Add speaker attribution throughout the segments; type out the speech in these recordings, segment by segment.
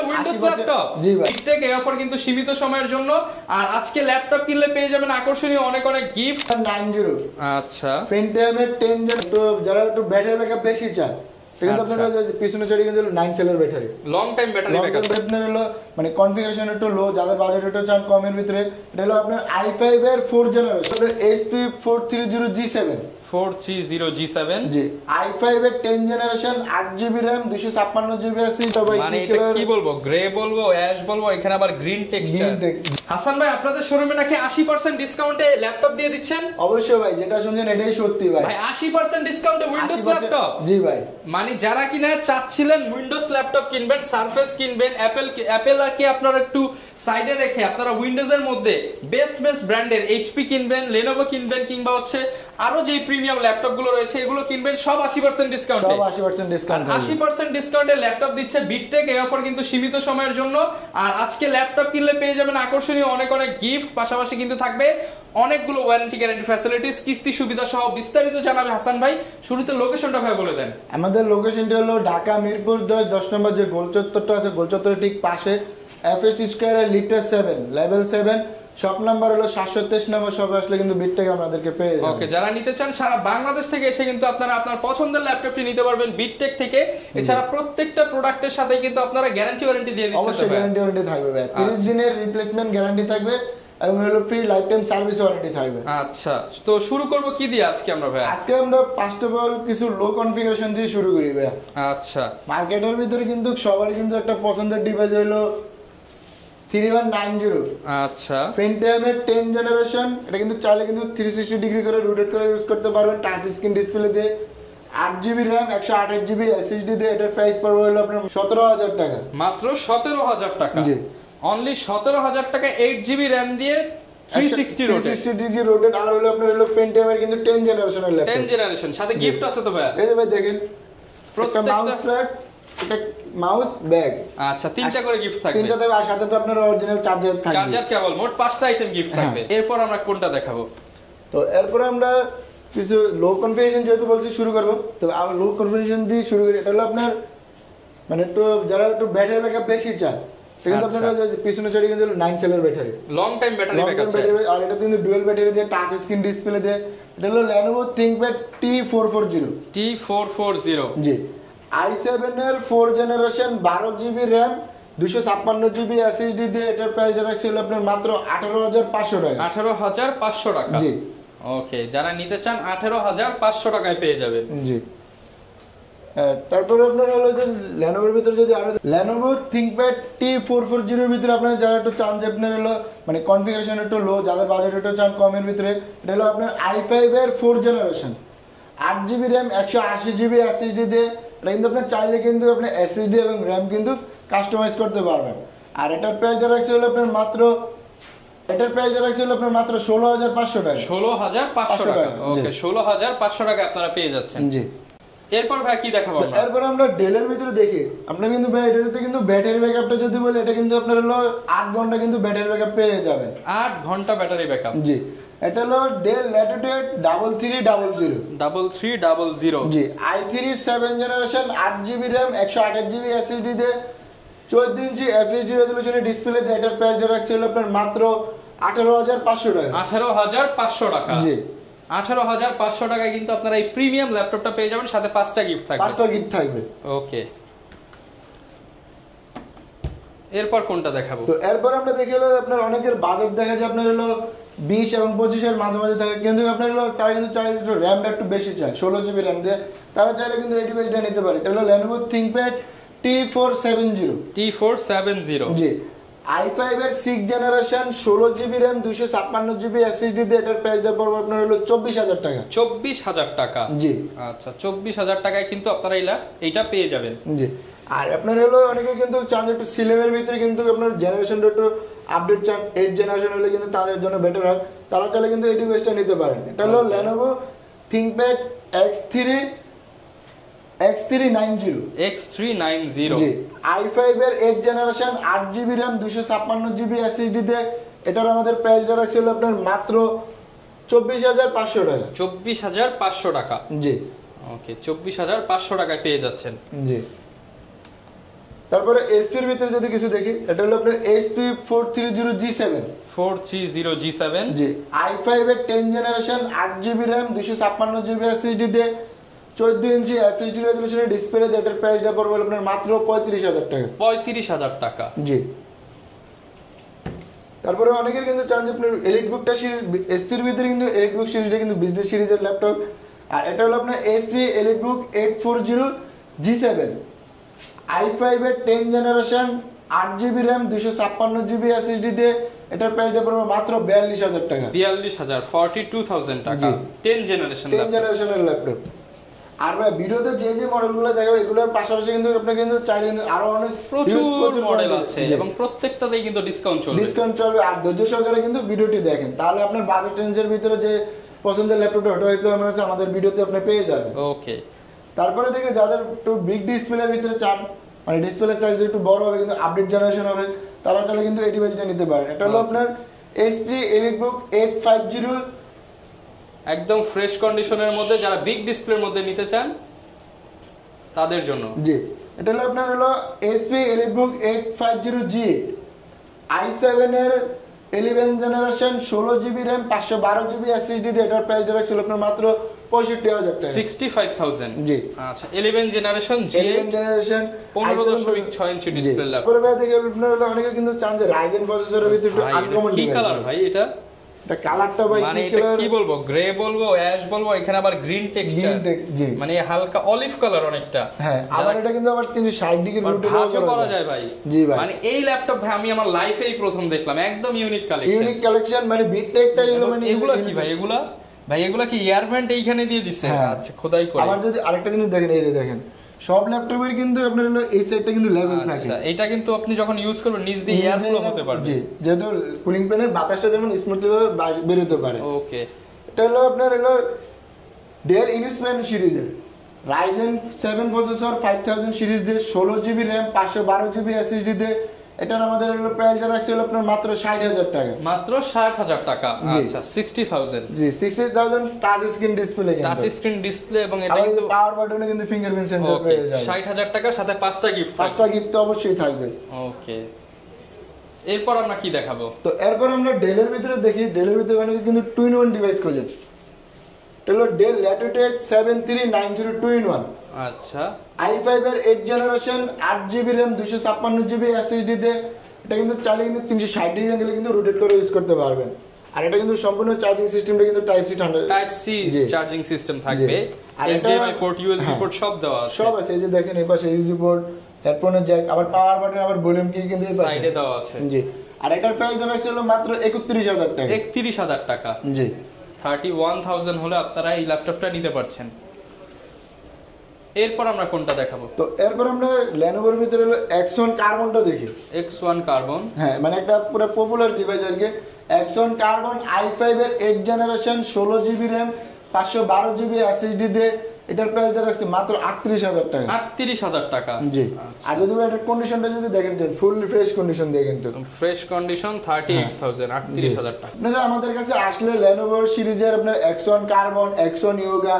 Speaker 1: ডিসকাউন্টে Windows laptop.
Speaker 2: জি ভাই,
Speaker 1: বিগটেক এই অফার কিন্তু সীমিত সময়ের জন্য। আর আজকে ল্যাপটপ কিনলে পেয়ে যাবেন আকর্ষণীয় অনেক অনেক গিফট।
Speaker 2: 90
Speaker 1: আচ্ছা,
Speaker 2: পেন্টিয়ামের 10 জন, তো যারা একটু ব্যাটারি ব্যাকআপ বেশি চায় কিন্তু আপনারা পিছনে সাইডে কিন্তু 9 সেলের battery,
Speaker 1: long time battery backup.
Speaker 2: আপনার হলো মানে কনফিগারেশন একটু লো, যাদের বাজেট একটু চান কমের ভিতরে, এটা হলো আপনার i5 এর 4 জেনারেশন HP 430G7
Speaker 1: 430G7
Speaker 2: জি, i5 এর 10 generation 8GB RAM 256GB SSD।
Speaker 1: মানে এটা কি বলবো, গ্রে বলবো, অ্যাশ বলবো, এখানে আবার গ্রিন টেক্সচার। হাসান ভাই, আপনাদের শোরুমে নাকি 80% ডিসকাউন্টে ল্যাপটপ দিয়ে দিচ্ছেন?
Speaker 2: অবশ্যই ভাই, যেটা শুনছেন এটাই সত্যি ভাই।
Speaker 1: ভাই 80% ডিসকাউন্টে উইন্ডোজ ল্যাপটপ?
Speaker 2: জি ভাই,
Speaker 1: মানে যারা কিনা চাচ্ছিলেন উইন্ডোজ ল্যাপটপ কিনবেন, সারফেস কিনবেন, অ্যাপেল কি আপনারা একটু সাইডে রেখে আপনারা উইন্ডোজের মধ্যে বেস্ট ব্র্যান্ডের এইচপি কিনবেন, লেনোভো কিনবেন, কিংবা হচ্ছে আরো যে প্রিমিয়াম ল্যাপটপ গুলো রয়েছে এগুলো কিনবেন, সব 80% ডিসকাউন্টে।
Speaker 2: সব 80% ডিসকাউন্ট,
Speaker 1: 80% ডিসকাউন্টে ল্যাপটপ দিচ্ছে বিগটেক। এই অফার কিন্তু সীমিত সময়ের জন্য। আর আজকে ল্যাপটপ কিনলে পেয়ে যাবেন আকর্ষণীয় অনেক অনেক গিফট, পাশাপাশি কিন্তু থাকবে অনেকগুলো ওয়ারেন্টি গ্যারান্টি ফ্যাসিলিটিস, কিস্তি সুবিধা সহ বিস্তারিত জানাবে হাসান ভাই। শুরুতে লোকেশনটা ভাই বলে দেন।
Speaker 2: আমাদের লোকেশনটা হলো ঢাকা মিরপুর 10 নম্বর যে গোল চত্বরটা আছে, গোল চত্বরের ঠিক পাশে FS স্কয়ারের লিফটের 7 লেভেল 7, শপ নাম্বার হলো 723 নম্বর। শপে আসলে কিন্তু বিটটেক আমাদেরকে পেয়ে যাবেন।
Speaker 1: ওকে, যারা নিতে চান সারা বাংলাদেশ থেকে এসে কিন্তু আপনারা আপনার পছন্দের ল্যাপটপটি নিতে পারবেন বিটটেক থেকে। এছাড়া প্রত্যেকটা প্রোডাক্টের সাথে কিন্তু আপনারা গ্যারান্টি ওয়ারেন্টি দিয়ে দিচ্ছেন।
Speaker 2: অবশ্যই গ্যারান্টি ওয়ারেন্টি থাকবে ভাই, 30 দিনের রিপ্লেসমেন্ট গ্যারান্টি থাকবে এবং হলো free life time service warranty থাকবে।
Speaker 1: আচ্ছা, তো শুরু করব কি দিয়ে আজকে আমরা ভাই?
Speaker 2: আজকে আমরা ফার্স্ট অফ অল কিছু লো কনফিগারেশন দিয়ে শুরু করি ভাই।
Speaker 1: আচ্ছা,
Speaker 2: মার্কেটের ভিতরে কিন্তু সবারই কিন্তু একটা পছন্দের ডিভাইস হলো 3190।
Speaker 1: আচ্ছা,
Speaker 2: পেন্টিয়ামের 10 জেনারেশন, এটা কিন্তু চাইলে কিন্তু 360 ডিগ্রি করে রোটেট করে ইউজ করতে পারবেন, টাচ স্ক্রিন ডিসপ্লে দিয়ে, 8GB RAM 128GB SSD দিয়ে। এটার প্রাইস পড়বে হলো আপনার 17000 টাকা,
Speaker 1: মাত্র 17000 টাকা।
Speaker 2: জি,
Speaker 1: অনলি 17000 টাকা 8GB RAM দিয়ে 360
Speaker 2: ডিগ্রি রোটেট। আর হলো আপনার হলো পেন্টিয়ামের কিন্তু 10 জেনারেশনের ল্যাপটপ,
Speaker 1: 10 জেনারেশন, সাথে গিফট আছে তো ভাই?
Speaker 2: এই যে ভাই দেখেন,
Speaker 1: প্রত্যেকটা
Speaker 2: মাউস প্যাড, এটা মাউস ব্যাগ,
Speaker 1: আচ্ছা, তিনটা করে গিফট থাকবে।
Speaker 2: তিনটা থাকবে, আর সাথে তো আপনার অরিজিনাল চার্জার থাকবে,
Speaker 1: চার্জার কেবল। মোট 5টা আইটেম গিফট থাকবে। এরপর আমরা কোনটা দেখাবো?
Speaker 2: তো এরপর আমরা কিছু লো কনফিগারেশন যেহেতু বলছি শুরু করব, তো আমরা লো কনফিগারেশন দিয়ে শুরু করি। এটা হলো আপনার মানে একটু যারা একটু ব্যাটারি ব্যাকআপ বেশি চায়, সেখানে আপনারা পিছনে সাইডে কিন্তু 9 সেলের battery,
Speaker 1: long time battery backup.
Speaker 2: আর এটা কিন্তু ডুয়াল ব্যাটারি দিয়ে, টাচ স্ক্রিন ডিসপ্লে দিয়ে। এটা হলো Lenovo ThinkPad
Speaker 1: T440
Speaker 2: জি, i7 এর 4 generation 12GB RAM 256GB SSD দিয়ে। এটার প্রাইস রাখছি হলো আপনার মাত্র 18500 টাকা।
Speaker 1: 18500 টাকা,
Speaker 2: জি।
Speaker 1: ওকে, যারা নিতে চান 18500 টাকায় পেয়ে যাবেন।
Speaker 2: জি, তারপরে আপনার হলো যে Lenovoর ভিতরে যদি আরো Lenovo ThinkPad T440 এর ভিতরে আপনারা যারা একটু চান যে আপনার হলো মানে কনফিগারেশন একটু লো, যাদের বাজেট একটু চান কমের ভিতরে, এটা হলো আপনার i5 এর 4 generation 8GB RAM 128GB SSD দিয়ে। এটা কিন্তু আপনার চাইলে কিন্তু আপনি SSD এবং RAM কিন্তু কাস্টমাইজ করতে পারবেন। আর এটার প্রাইস রাখছি হলো আপনার মাত্র 16500 টাকা।
Speaker 1: 16500 টাকা, ওকে, 16500 টাকা আপনারা পেয়ে যাচ্ছেন।
Speaker 2: জি,
Speaker 1: এরপর ভাই কি দেখাবো আমরা?
Speaker 2: এরপর আমরা ডেলের ভিতরে দেখি, আমরা কিন্তু ভাই এটাতে কিন্তু ব্যাটারি ব্যাকআপটা যদি বলি, এটা কিন্তু আপনার হলো 8 ঘন্টা কিন্তু ব্যাটারি ব্যাকআপ পেয়ে যাবেন।
Speaker 1: 8 ঘন্টা ব্যাটারি ব্যাকআপ,
Speaker 2: জি। এটা হলো ডেল ল্যাটিটিউড
Speaker 1: 3300
Speaker 2: জি, i3 7 generation 8GB RAM 128GB SSD দিয়ে 14 ইঞ্চি FHD রেজোলিউশনের ডিসপ্লে দিয়ে। এটার প্রাইস রাখছি হলো আপনার মাত্র 18500 টাকা।
Speaker 1: 18500 টাকা,
Speaker 2: জি,
Speaker 1: 18500 টাকায় কিন্তু আপনারা এই প্রিমিয়াম ল্যাপটপটা পেয়ে যাবেন, সাথে 5টা গিফট থাকবে।
Speaker 2: 5টা গিফট থাকবে,
Speaker 1: ওকে। এরপর কোনটা দেখাবো?
Speaker 2: তো এরপর আমরা দেখি হলো আপনার অনেকের বাজেট দেখা যায় আপনার হলো 20 এবং 25 এর মাঝামাঝি থাকে, কিন্তু আপনার হলো তারা কিন্তু চাইলে একটু র্যামটা একটু বেশি চায়, 16GB RAM দিয়ে। তারা চাইলে কিন্তু এই ডিভাইসটা নিতে পারে। এটা হলো Lenovo ThinkPad T470 জি, i5 এর 6 generation 16GB RAM 256GB SSD দিয়ে। এটার প্রাইস পড়বে আপনার হলো 24000 টাকা।
Speaker 1: 24000 টাকা,
Speaker 2: জি,
Speaker 1: আচ্ছা, 24000 টাকায় কিন্তু আপনারা এইটা পেয়ে যাবেন।
Speaker 2: জি। আর আপনার হলো অনেকে কিন্তু চান একটু সিলেমের ভিতরে কিন্তু আপনার জেনারেশনটা একটু আপডেট চান, 8 জেনারেশন হলে কিন্তু তাদের জন্য বেটার হয়, তারা চাইলে কিন্তু এই ডিভাইসটা নিতে পারেন। এটা হলো Lenovo ThinkPad X390 জি, i5 এর 8 generation 8GB RAM 256GB SSD দিয়ে। এটার আমাদের প্রাইসটা রাখছি হলো আপনার মাত্র 24500 টাকা।
Speaker 1: 24500 টাকা,
Speaker 2: জি,
Speaker 1: ওকে, 24500 টাকায় পেয়ে যাচ্ছেন।
Speaker 2: জি। তারপরে এইচপি এর ভিতরে যদি কিছু দেখি, এটা হলো আপনার এইচপি 430G7
Speaker 1: 430G7
Speaker 2: জি, i5 এর 10 generation, 8GB RAM, 256GB SSD দিয়ে 14 ইঞ্চি FHD রেজোলিউশনের ডিসপ্লে দিয়ে এটার প্রাইসটা পড়বে আপনার মাত্র 35,000 টাকা।
Speaker 1: 35,000 টাকা
Speaker 2: জি। তারপরে অনেকের কিন্তু চান যে আপনার এলিট বুকটা সিরিজ, এসপি এর ভিতরে কিন্তু এলিট বুক সিরিজটা কিন্তু বিজনেস সিরিজের ল্যাপটপ, আর এটা হলো আপনার এসপি এলিট বুক 840G7 i5 এর 10 generation, 8GB RAM, 256GB SSD দিয়ে এটার প্রাইসটা পড়বে মাত্র 42,000 টাকা।
Speaker 1: 42,000 42,000 টাকা 10 জেনারেশন
Speaker 2: 10 জেনারেশনের ল্যাপটপ। আর ভাই ভিডিওতে যে যে মডেলগুলো দেখাবো এগুলোর পাশাপাশি কিন্তু আপনারা কিন্তু চাইলে কিন্তু আরো অনেক
Speaker 1: প্রচুর মডেল আছে এবং প্রত্যেকটাতেই কিন্তু ডিসকাউন্ট চলবে।
Speaker 2: আর ধৈর্য সহকারে কিন্তু ভিডিওটি দেখেন, তাহলে আপনার বাজেট রেঞ্জের ভিতরে যে পছন্দের ল্যাপটপটা ওটা হয়তো আমাদের ভিডিওতে আপনি পেয়ে যাবেন।
Speaker 1: ওকে।
Speaker 2: তারপরে দেখে যাদের একটু বিগ ডিসপ্লের ভিতরে চান, মানে ডিসপ্লে সাইজ একটু বড় হবে কিন্তু আপডেট জেনারেশন হবে, তারা চাইলে কিন্তু এই ডিভাইসটা নিতে পারেন। এটা হলো আপনার এইচপি এলিটবুক 850,
Speaker 1: একদম ফ্রেশ কন্ডিশনের মধ্যে যারা বিগ ডিসপ্লের মধ্যে নিতে চান তাদের জন্য।
Speaker 2: জি, এটা হলো আপনার হলো এইচপি এলিটবুক 850G, i7 এর 11 generation, 16GB RAM, 512GB SSD দিয়ে এটার প্রাইস রাখছিল আপনার মাত্র 65,000 টাকা।
Speaker 1: 65,000
Speaker 2: জি।
Speaker 1: আচ্ছা 11 generation G,
Speaker 2: 11 generation
Speaker 1: 15.6 inch display laptop.
Speaker 2: পরে ভাই দেখে আপনারা হলো অনেকে কিন্তু চান যে রাইজেন প্রসেসরের ভিতরে একটু আনকমন
Speaker 1: কি কালার ভাই এটা?
Speaker 2: এটা কালারটা ভাই
Speaker 1: মানে এটা কি বলবো, গ্রে বলবো, অ্যাশ বলবো, এখানে আবার গ্রিন টেক্সচার,
Speaker 2: জি
Speaker 1: মানে হালকা অলিভ কালার অনেকটা।
Speaker 2: হ্যাঁ, আবার এটা কিন্তু আবার 360 ডিগ্রি রোটেট
Speaker 1: করা যায় ভাই।
Speaker 2: জি ভাই,
Speaker 1: মানে এই ল্যাপটপ ভাই আমি আমার লাইফেই প্রথম দেখলাম, একদম ইউনিক
Speaker 2: কালেকশন, মানে বিটটেকটা
Speaker 1: মানে এগুলা কি ভাই, এগুলা কি এয়ারভেন্ট এইখানে দিয়ে দিছে? আচ্ছা খোদাই করে।
Speaker 2: আবার যদি আরেকটা জিনিস দেখেন, এই যে দেখেন সব ল্যাপটপের কিন্তু আপনার হলো এই সাইডটা কিন্তু লেভেল থাকে।
Speaker 1: আচ্ছা এটা কিন্তু আপনি যখন ইউজ করবেন নিচ দিয়ে এয়ার ফ্লো হতে পারবে।
Speaker 2: জি, যেহেতু কুলিং ফ্যানের বাতাসটা যেমন স্মুথলি ভাবে বের হতে পারে।
Speaker 1: ওকে।
Speaker 2: এটা হলো আপনার হলো ডেল ইনস্পিরেশন সিরিজের রাইজেন 7 প্রসেসর 5000 সিরিজ দিয়ে 16GB RAM, 512GB SSD দিয়ে এটার আমাদের হলো প্রাইস রাখছিল আপনার মাত্র 60,000 টাকা।
Speaker 1: মাত্র 60,000 টাকা। আচ্ছা 60,000।
Speaker 2: জি, 60,000 touch screen display,
Speaker 1: touch screen display এবং এটা কিন্তু
Speaker 2: পাওয়ার বাটনে কিন্তু ফিঙ্গারপ্রিন্ট সেন্সর পেয়ে যাবেন।
Speaker 1: 60,000 টাকা সাথে 5টা গিফট,
Speaker 2: 5টা গিফট তো অবশ্যই থাকবে।
Speaker 1: ওকে। এরপর আমরা কি দেখাবো?
Speaker 2: তো এরপর আমরা ডেলের ভিতরে দেখি, ডেলের ভিতরে অনেকে কিন্তু 2-in-1 ডিভাইস খোঁজেন। এটা হলো ডেল ল্যাটিটিউড 7390 2-in-1।
Speaker 1: আচ্ছা
Speaker 2: i5 এর 8 generation, 8GB RAM, 256GB SSD দিয়ে এটা কিন্তু চাইলে কিন্তু 360 ডিগ্রি অ্যাঙ্গেলে কিন্তু রোটেট করে ইউজ করতে পারবেন। আর এটা কিন্তু সম্পূর্ণ চার্জিং সিস্টেমটা কিন্তু টাইপ সি
Speaker 1: চার্জিং সিস্টেম থাকবে, HDMI পোর্ট, USB পোর্ট সব দেওয়া আছে,
Speaker 2: সব আছে। এই যে দেখেন এই পাশে USB পোর্ট, হেডফোনের জ্যাক, আবার পাওয়ার বাটন, আবার ভলিউম কি কিন্তু এই পাশে
Speaker 1: সাইডে দেওয়া আছে।
Speaker 2: জি। আর এটার প্রাইস রাখছিল মাত্র 31,000 টাকা।
Speaker 1: 31,000 টাকা।
Speaker 2: জি।
Speaker 1: 31,000 হলে আপনারা এই ল্যাপটপটা নিতে পারছেন। এরপর আমরা কোনটা দেখাবো?
Speaker 2: তো এরপর আমরা Lenovoর ভিতরে হলো Axon Carbonটা দেখি।
Speaker 1: X1 Carbon,
Speaker 2: হ্যাঁ, মানে একটা পুরো পপুলার ডিভাইস আর কি। Axon Carbon i5 এর 8 generation, 16GB RAM, 512GB SSD দিয়ে এটার প্রাইস রাখছে মাত্র 38,000 টাকা।
Speaker 1: 38,000 টাকা।
Speaker 2: জি। আর যদি এটার কন্ডিশনটা যদি দেখেন, ফুল ফ্রেশ কন্ডিশন দিয়ে কিন্তু
Speaker 1: ফ্রেশ কন্ডিশন 38,000, 38,000 টাকা।
Speaker 2: আপনারা আমাদের কাছে আসলে Lenovo সিরিজের আপনার Axon Carbon, Axon Yoga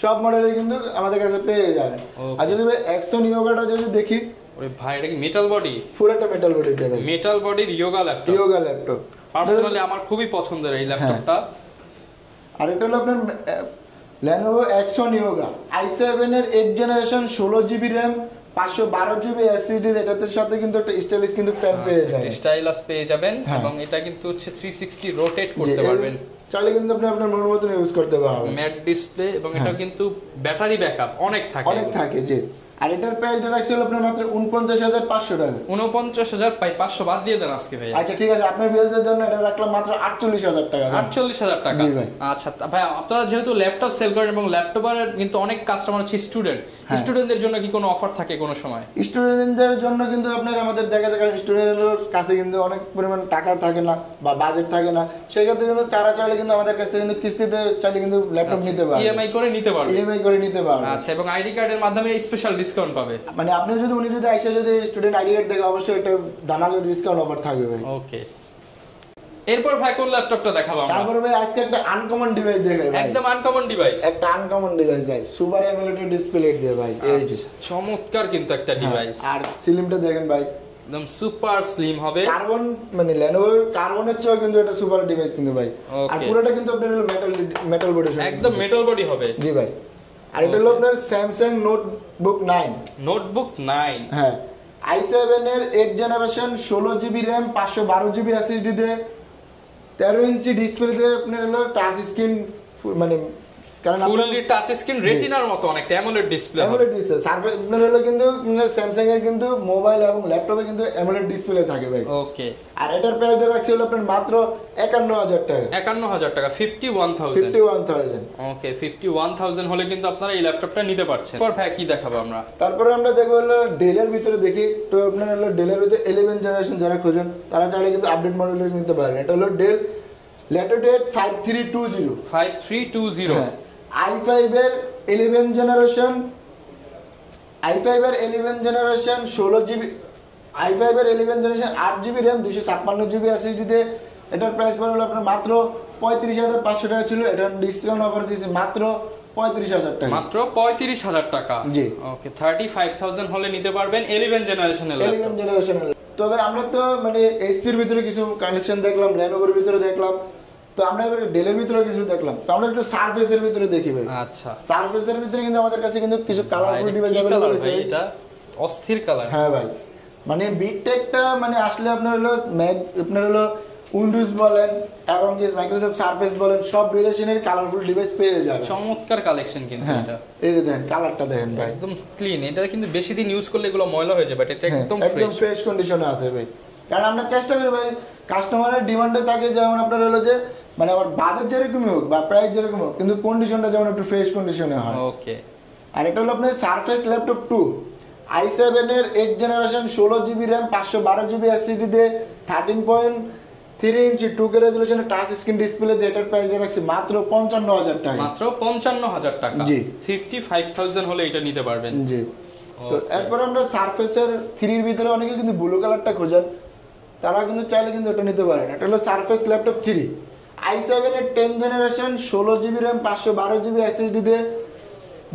Speaker 2: সব মডেলের কিন্তু আমাদের কাছে পেয়ে যাবেন। আর যদি Axon Yogaটা যদি দেখি,
Speaker 1: ওরে ভাই এটা কি মেটাল বডি?
Speaker 2: ফুল একটা মেটাল বডি দেবে,
Speaker 1: মেটাল বডির ইয়োগা ল্যাপটপ। পার্সোনালি আমার খুবই পছন্দের এই ল্যাপটপটা।
Speaker 2: আর এটা হলো আপনার Lenovo Axon Yoga i7 এর 8 generation, 16GB RAM, 512GB SSD। এটাতে সাথে কিন্তু একটা স্টাইলিশ কিন্তু প্যান পেয়ে যাবেন,
Speaker 1: স্টাইলাস পেয়ে যাবেন এবং এটা কিন্তু হচ্ছে 360 রোটেট করতে পারবেন,
Speaker 2: চাইলে কিন্তু আপনি আপনার মন মতন ইউজ করতে পারবেন।
Speaker 1: ম্যাট ডিসপ্লে এবং এটা কিন্তু ব্যাটারি ব্যাকআপ অনেক থাকে।
Speaker 2: জি। আর এটার প্রাইস রাখছিল আপনার মাত্র 49,500 টাকা।
Speaker 1: 49,500 বাদ দিয়ে দেন আজকে ভাই।
Speaker 2: আচ্ছা ঠিক আছে, আপনার ভিউয়ারদের জন্য এটা রাখলাম মাত্র 48,000 টাকা।
Speaker 1: 48,000 টাকা। আচ্ছা ভাই, আপনারা যেহেতু ল্যাপটপ সেল করেন এবং ল্যাপটপের কিন্তু অনেক কাস্টমার হচ্ছে স্টুডেন্টদের জন্য কি কোনো অফার থাকে কোনো সময়?
Speaker 2: স্টুডেন্টদের জন্য কিন্তু আপনার আমাদের দেখা যায় স্টুডেন্টের কাছে কিন্তু অনেক পরিমাণ টাকা থাকে না বা বাজেট থাকে না, সেই ক্ষেত্রে কিন্তু তারা চাইলে কিন্তু আমাদের কাছ থেকে কিন্তু কিস্তিতে চাইলে কিন্তু ল্যাপটপ নিতে পারবে,
Speaker 1: ইএমআই করে নিতে পারবে। আচ্ছা, এবং আইডি কার্ডের মাধ্যমে স্পেশাল ডিসকাউন্ট পাবে।
Speaker 2: মানে আপনি যদি উনি যদি আইসা যদি স্টুডেন্ট আইডি কার্ড দেখে অবশ্যই এটা দামাকে ডিসকাউন্ট অফার থাকবে ভাই।
Speaker 1: ওকে। এরপর ভাই কোন ল্যাপটপটা দেখাবো আমরা?
Speaker 2: তারপরে ভাই আজকে একটা আনকমন ডিভাইস দেখাই ভাই,
Speaker 1: একদম আনকমন ডিভাইস,
Speaker 2: একটা আনকমন ডিভাইস ভাই, সুপার অ্যামোলেড ডিসপ্লে দিয়ে ভাই, এই যে
Speaker 1: চমৎকার কিন্তু একটা ডিভাইস।
Speaker 2: আর স্লিমটা দেখেন ভাই,
Speaker 1: একদম সুপার স্লিম হবে,
Speaker 2: কার্বন মানে Lenovo কার্বনের চেয়েও কিন্তু এটা সুপার ডিভাইস কিন্তু ভাই। আর পুরোটা কিন্তু আপনার হলো মেটাল বডি,
Speaker 1: একদম মেটাল বডি হবে।
Speaker 2: জি ভাই। আর এটা হলো আপনার Samsung নোটবুক 9, হ্যাঁ i7 এর 8 generation 16 GB RAM 512 GB SSD দিয়ে 13 ইঞ্চি ডিসপ্লে দিয়ে আপনার হলো টাচ স্ক্রিন, মানে কারণ
Speaker 1: ফুললি টাচ স্ক্রিন রেটিনার মতো অনেকটা AMOLED display,
Speaker 2: AMOLED display surface আপনার হলো কিন্তু স্যামসাং এর কিন্তু মোবাইল এবং ল্যাপটপে কিন্তু অ্যামোলেড ডিসপ্লে থাকে ভাই।
Speaker 1: ওকে।
Speaker 2: আর এটার প্রাইস রাখছি হলো আপনার মাত্র 51000 টাকা,
Speaker 1: 51000 টাকা, 51000। ওকে, 51000 হলে কিন্তু আপনারা এই ল্যাপটপটা নিতে পারছেন। এরপর ভাই কি দেখাবো আমরা?
Speaker 2: তারপরে আমরা দেখব হলো ডেলের ভিতরে দেখি, তো আপনার হলো ডেলের ভিতরে 11 জেনারেশন যারা খোঁজেন তারা চাইলে কিন্তু আপডেট মডেলের নিতে পারেন। এটা হলো ডেল ল্যাটিটিউড 5320, হ্যাঁ i5 এর 11 জেনারেশন, i5 এর 11 জেনারেশন 16 জিবি, i5 এর 11 generation 8 GB RAM 256 GB SSD তে। এটার প্রাইস পড়বে আপনার মাত্র 35500 টাকা ছিল, এটা ডিসকাউন্ট অফার দিয়েছে মাত্র 35000 টাকা,
Speaker 1: মাত্র 35000 টাকা।
Speaker 2: জি
Speaker 1: ওকে, 35000 হলে নিতে পারবেন 11 জেনারেশনের ল্যাপটপ।
Speaker 2: 11 জেনারেশনের। তবে আমরা তো মানে এইচপির ভিতরে কিছু কালেকশন দেখলাম, লেনোভোর ভিতরে দেখলাম, তো আমরা এবারে ডেলের ভিতরে কিছু দেখলাম, তো আমরা একটু সারফেসের ভিতরে দেখি ভাই।
Speaker 1: আচ্ছা,
Speaker 2: সারফেসের ভিতরে কিন্তু আমাদের কাছে কিন্তু কিছু কালারফুল ডিভাইস अवेलेबल আছে।
Speaker 1: এটা অস্থির কালার।
Speaker 2: হ্যাঁ ভাই, মানে বিটেকটা মানে আসলে আপনার হলো ম্যাক, আপনার হলো উইন্ডোজ বলেন এবং যে মাইক্রোসফট সারফেস বলেন সব ভেরিয়েশনের কালারফুল ডিভাইস পেয়ে যাবেন।
Speaker 1: চমৎকার কালেকশন কিন্তু এটা।
Speaker 2: এই যে দেখেন কালারটা দেখেন ভাই,
Speaker 1: একদম ক্লিন। এটা কিন্তু বেশি দিন ইউজ করলে এগুলো ময়লা হয়ে যাবে, এটা একদম
Speaker 2: ফ্রেশ কন্ডিশনে আছে ভাই। কারণ আমরা চেষ্টা করি ভাই, কাস্টমারের ডিমান্ডে থাকে যেমন আপনার হলো যে মানে আমার বাজেট যেরকমই হোক বা প্রাইস যেরকম হোক, কিন্তু কন্ডিশনটা যেমন একটু ফ্রেশ কন্ডিশনে হয়।
Speaker 1: ওকে।
Speaker 2: আর এটা হলো আপনার সারফেস ল্যাপটপ 2, i7 এর 8 generation 16 GB RAM 512 GB SSD দিয়ে 13.3 ইঞ্চি 2K রেজোলিউশনের টাচ স্ক্রিন ডিসপ্লে দিয়ে এটার প্রাইস রাখছি মাত্র 55000 টাকা,
Speaker 1: মাত্র 55000 টাকা।
Speaker 2: জি
Speaker 1: 55000 হলে এটা নিতে পারবেন।
Speaker 2: জি। তো এরপর আমরা সারফেসের 3 এর ভিতরে অনেকে কিন্তু ব্লু কালারটা খোঁজেন, তারা কিন্তু চাইলে কিন্তু এটা নিতে পারেন। এটা হলো সারফেস ল্যাপটপ 3, i7 এর 10 generation 16 GB RAM 512 GB SSD দিয়ে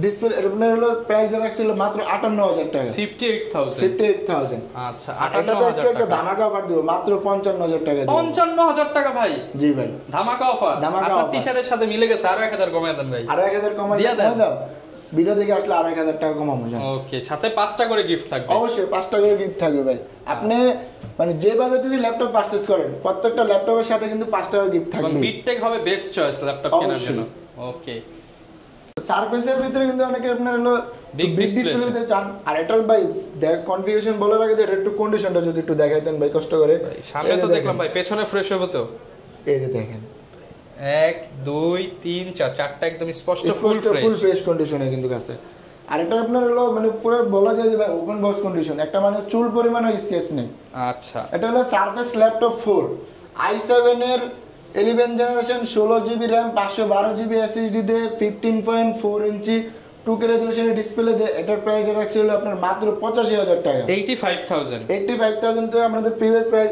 Speaker 2: ডিসপ্লে, আপনার হলো প্রাইস রাখছিল মাত্র 58000 টাকা,
Speaker 1: 58000। আচ্ছা,
Speaker 2: 58000 টাকা। একটা ধামাকা অফার দিব মাত্র 55000 টাকা।
Speaker 1: 55000 টাকা ভাই?
Speaker 2: জি ভাই,
Speaker 1: ধামাকা অফার। আপনার টি-শার্টের সাথে মিলে গেছে, আরো 1000 কমায় দেন ভাই।
Speaker 2: আরো 1000 কমায় দাও, ভিডিও দেখে আসলে আরো 1000 টাকা কমাবো।
Speaker 1: ওকে, সাথে 5টা করে গিফট থাকবে।
Speaker 2: অবশ্যই 5টা করে গিফট থাকবে ভাই। আপনি মানে যে বাজেটের ল্যাপটপ পারচেজ করেন প্রত্যেকটা ল্যাপটপের সাথে কিন্তু 5টা করে গিফট থাকবে।
Speaker 1: বিটেক হবে বেস্ট চয়েস ল্যাপটপ কেনার জন্য। ওকে।
Speaker 2: সারফেসের ভিতরে কিন্তু অনেকে আপনার হলো বিগ ডিসপ্লের ভিতরে চান। আর এটার ভাই দেখ কনফিগারেশন বলার আগে এটা একটু কন্ডিশনটা যদি একটু দেখাইতেন ভাই কষ্ট করে।
Speaker 1: সামনে তো দেখলাম ভাই, পেছনে ফ্রেশ হবে তো।
Speaker 2: এই যে দেখেন
Speaker 1: 1 2 3 4 চারটা একদম স্পষ্ট ফুল
Speaker 2: ফ্রেশ কন্ডিশনে কিন্তু আছে। আর এটা আপনার হলো মানে পুরো বলা যায় যে ভাই ওপেন বক্স কন্ডিশন, একটা মানে চুল পরিমাণও স্কেচ নেই।
Speaker 1: আচ্ছা,
Speaker 2: এটা হলো সারফেস ল্যাপটপ 4, i7 এর 11 generation 16 GB RAM 512 GB SSD দিয়ে 15.4 ইঞ্চি 2K রেজোলিউশনের ডিসপ্লে দিয়ে এটার প্রাইস রাখছি হলো আপনার মাত্র 85000 টাকা,
Speaker 1: 85000
Speaker 2: তো আমাদের প্রিভিয়াস প্রাইস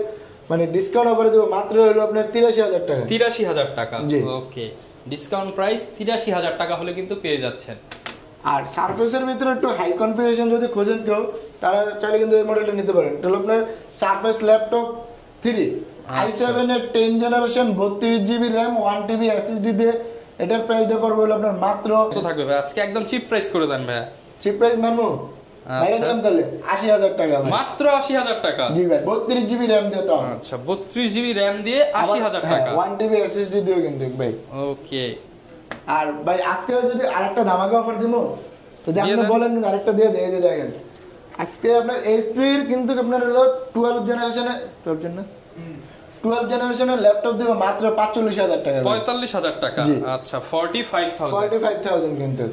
Speaker 2: মানে ডিসকাউন্ট অফারে দেব মাত্র হলো আপনার 83000 টাকা,
Speaker 1: 83000 টাকা। ওকে, ডিসকাউন্ট প্রাইস 83000 টাকা হলে কিন্তু পেয়ে যাচ্ছেন।
Speaker 2: আর সারফেসের ভিতরে একটু হাই কনফিগারেশন যদি খোঁজেন কেউ, তারা চাইলে কিন্তু এই মডেলটা নিতে পারেন। এটা হলো আপনার সারফেস ল্যাপটপ 3, i7 এর 10 generation 32 GB RAM 1 TB SSD দিয়ে এটার প্রাইসটা পড়বে হলো আপনার মাত্র
Speaker 1: কত থাকবে ভাই? আজকে একদম চিপ প্রাইস করে দেন ভাই।
Speaker 2: চিপ প্রাইস মানমু ভাইরা দাম তাহলে 80000 টাকা ভাই,
Speaker 1: মাত্র 80000 টাকা।
Speaker 2: জি ভাই 32 জিবি RAM দিয়ে তো।
Speaker 1: আচ্ছা, 32 জিবি RAM দিয়ে 80000 টাকা,
Speaker 2: 1 TB SSD দিও কিন্তু ভাই।
Speaker 1: ওকে।
Speaker 2: আর ভাই আজকে যদি আরেকটা ধামাকা অফার দিমু, যদি আপনি বলেন কিন্তু আরেকটা দিয়ে দেই। এই যে দেখেন আজকে আপনার HP এর কিন্তু আপনার হলো 12 জেনারেশনের 12 জেনারেশনের ল্যাপটপ দেব মাত্র 45000 টাকা,
Speaker 1: 45000 টাকা। আচ্ছা, 45000
Speaker 2: কিন্তু।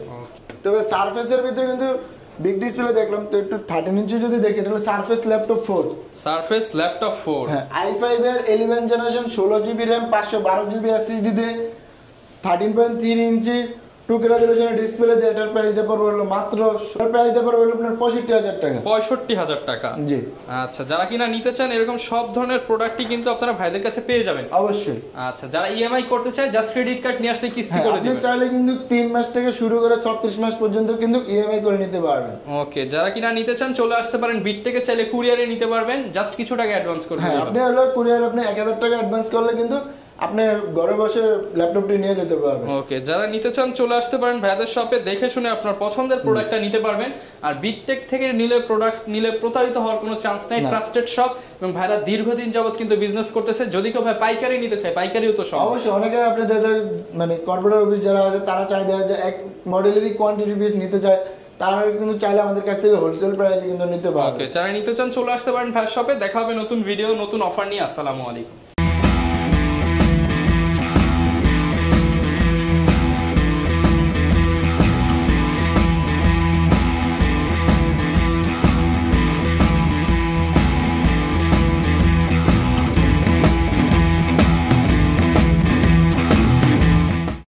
Speaker 2: তবে সারফেসের ভিতরে কিন্তু বিগ ডিসপ্লে দেখলাম, তো একটু 13 ইঞ্চি যদি দেখি, এটা হলো সারফেস ল্যাপটপ 4,
Speaker 1: সারফেস ল্যাপটপ 4,
Speaker 2: হ্যাঁ i5 এর 11 generation 16 GB RAM 512 GB SSD দিয়ে 13.3 ইঞ্চি 2K রেজোলিউশনের ডিসপ্লে দিয়ে এটার প্রাইসটা পড়বে হলো মাত্র প্রাইসটা পড়বে হলো আপনার 65,000 টাকা।
Speaker 1: 65,000 টাকা।
Speaker 2: জি
Speaker 1: আচ্ছা, যারা কিনা নিতে চান এরকম সব ধরনের প্রোডাক্টই কিন্তু আপনারা ভাইদের কাছে পেয়ে যাবেন
Speaker 2: অবশ্যই।
Speaker 1: আচ্ছা, যারা ইএমআই করতে চায় জাস্ট ক্রেডিট কার্ড নিয়ে আসলে কিস্তি করে
Speaker 2: আপনি
Speaker 1: দিবেন।
Speaker 2: চাইলে কিন্তু 3 মাস থেকে শুরু করে 36 মাস পর্যন্ত কিন্তু ইএমআই করে নিতে পারবেন।
Speaker 1: ওকে, যারা কিনা নিতে চান চলে আসতে পারেন বিট থেকে, চাইলে কুরিয়ারে নিতে পারবেন, জাস্ট কিছু টাকা অ্যাডভান্স করে
Speaker 2: হ্যাঁ,
Speaker 1: দিবেন।
Speaker 2: আপনি হলো কুরিয়ার আপনি 1000 টাকা অ্যাডভান্স করলে কিন্তু আপনি ঘরে বসে ল্যাপটপটি নিয়ে যেতে পারবেন।
Speaker 1: ওকে, যারা নিতে চান চলে আসতে পারেন ভাইদের শপে, দেখে শুনে আপনার পছন্দের প্রোডাক্টটা নিতে পারবেন। আর বিটটেক থেকে প্রোডাক্ট নিলে প্রতারিত হওয়ার কোনো চান্স নাই, ট্রাস্টেড শপ এবং ভাইরা দীর্ঘদিন যাবত কিন্তু বিজনেস করতেছে। যদি কেউ ভাই পাইকারি নিতে চায় পাইকারিও তো সম্ভব।
Speaker 2: অবশ্যই, অনেকে আপনি মানে কর্পোরেট অফিস যারা আছে তারা চাই দেয় যে এক মডেলেরই কোয়ান্টিটি পিস নিতে চায়, তারা কিন্তু চাইলে আমাদের কাছ থেকে হোলসেল প্রাইসে কিন্তু নিতে পারবে।
Speaker 1: ওকে, যারা নিতে চান চলে আসতে পারেন ভাইয়ের শপে। দেখা হবে নতুন ভিডিও নতুন অফার নিয়ে। আসসালামু আলাইকুম।